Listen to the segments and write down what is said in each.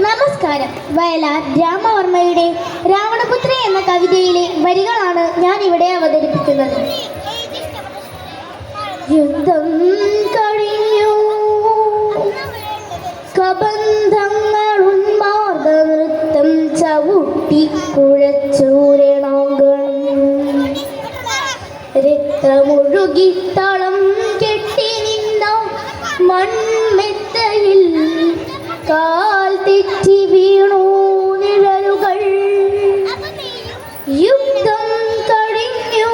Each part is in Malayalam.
നമസ്കാരം. വയലാർ രാമവർമ്മയുടെ രാവണപുത്രി എന്ന കവിതയിലെ വരികളാണ് ഞാൻ ഇവിടെ അവതരിപ്പിക്കുന്നത്. യുദ്ധം കഴിഞ്ഞു, കബന്ധങ്ങളുന്മാർദ്ദ നൃത്തം ചവിട്ടി കുഴച്ചൂരണാങ്കണം, രക്തമൊഴുകി തളം കെട്ടി നിന്ന മൺമെത്തയിൽ കാൽ തെറ്റി വീണു നിഴലുകൾ. യുദ്ധം കഴിഞ്ഞു,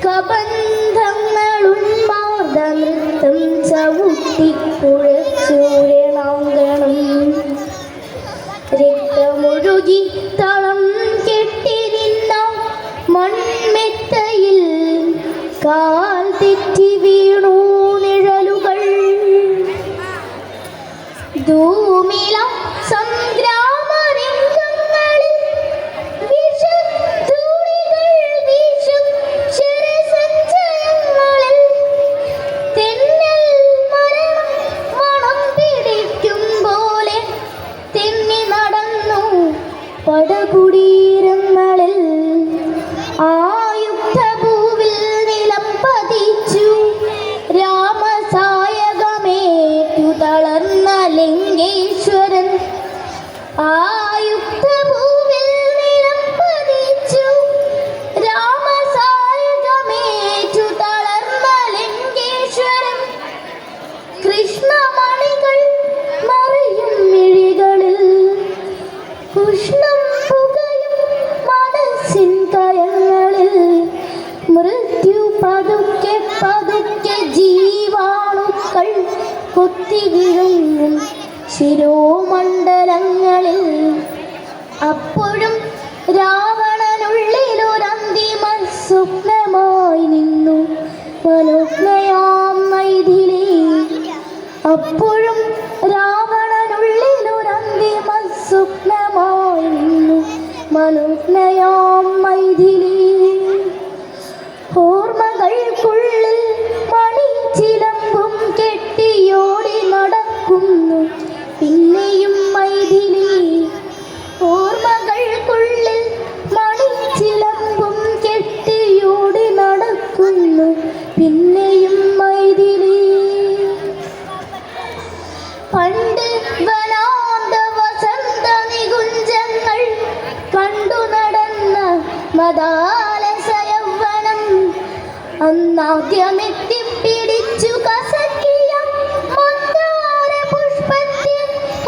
കബന്ധങ്ങളുന്മാർദ്ദ നൃത്തം ചവിട്ടി കുഴച്ചൂരണാങ്കണം, രക്തമൊഴുകി തളം കെട്ടി നിന്ന മൺമെത്തയിൽ കാൽ തെറ്റി വീണു നിഴലുകൾ. ധൂമില സംഗ്രാമരംഗങ്ങളിൽ വിഷധൂളികൾ വീശും ശരസഞ്ചയങ്ങളിൽ തെന്നൽ മരണം മണം പിടിക്കും പോലെ തെന്നി നടന്നു പടകുടീരങ്ങളിൽ. ആയുധഭൂവിൽ നിലം പതിച്ചു രാമസായകമേറ്റു തളർന്ന ലങ്കേശ്വരൻ. ആയുധഭൂവിൽ നിലം പതിച്ചു രാമസായകമേറ്റു തളർന്ന ലങ്കേശ്വരൻ. കൃഷ്ണമണികൾ മറയും മിഴികളിൽ ഉഷ്ണം പുകയും മനസ്സിൻ കയങ്ങളിൽ. മൃത്യു പതുക്കെ പതുക്കെ ജീവാണുക്കൾ കൊത്തിവിഴുങ്ങും ശിരോമണ്ഡലങ്ങളിൽ. അപ്പോഴും രാവണനുള്ളിലൊരന്തിമ സ്വപ്നമായി നിന്നു മനോജ്ഞയാം മൈഥിലി. അപ്പോഴും രാവണനുള്ളിലൊരന്തിമ സ്വപ്നമായി നിന്നു മനോജ്ഞയാം മൈഥിലി. ഓർമ്മകൾക്കുള്ളിൽ മണിച്ചിലമ്പും കെട്ടിയോടി നടക്കുന്നു പിന്നെയും മൈഥിലി. ഓർമ്മകൾക്കുള്ളിൽ മണിച്ചിലമ്പും കെട്ടിയോടി നടക്കുന്നു പിന്നെയും മൈഥിലി. പണ്ട് വനാന്ത വസന്ത നികുഞ്ചങ്ങൾ കണ്ടു നടന്ന മദാലസയൗവനം അന്നാദ്യമെത്തിപ്പിടിച്ചു കസക്കിയ മന്ദാര പുഷ്പത്തിൽ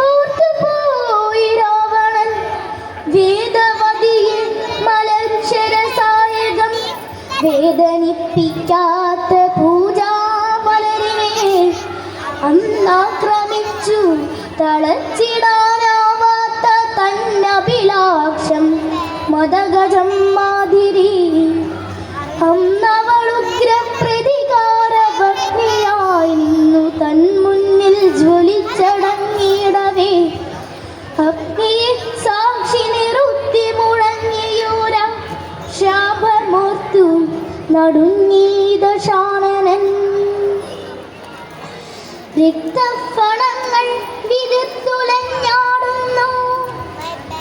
ഓർത്തുപോയി രാവണൻ. വേദവതിയെ മലർശരസായകം വേദനിപ്പിക്കാത്ത പൂജാവലരിനെ അന്നാക്രമിച്ചു തളച്ചിടാനാവാത്ത തന്നഭിലാഷം മദഗജം മാതിരി. അന്നവളുഗ്ര പ്രതികാരഭഗ്നിയായി നിന്നു തൻ മുന്നിൽ ജ്വലിച്ചടങ്ങിയിടവേ അഗ്നിയെ സാക്ഷി നിറുത്തി മുഴങ്ങിയൂര ശാപമോർത്തു നടുങ്ങീത ശാനനൻ. രക്തഫണങ്ങൾ വിതിർത്തുലഞ്ഞാടുന്നു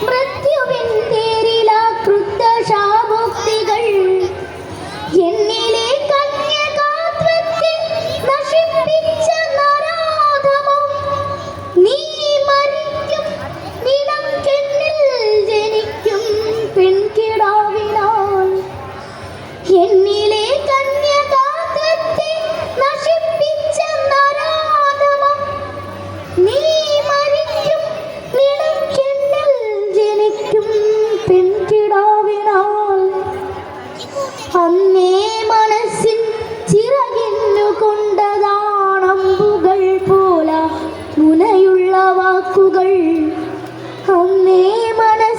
മൃത്യുവിൻ തേരിലാ ക്രുദ്ധശാഭോക്തികൾ. എന്നിലെ കന്യകാത്വത്തെ നശിപ്പിച്ച നരാധമോ നീ മരിക്കും, നിലം കെന്നിൽ ജനിക്കും പെൺകിടാവിനാൽ. എന്നിലെ കന്യകാത്വത്തെ നശിപ്പിച്ച നരാധമോ നീ മരിക്കും, നിലം കെന്നിൽ ജനിക്കും പെൺകിടാവിനാൽ. അന്നേ മനസ്സിൻ ചിറകിന്നു കൊണ്ടതാണമ്പുകൾ പോല മുനയുള്ള വാക്കുകൾ. അന്നേ മനസ്സിൻ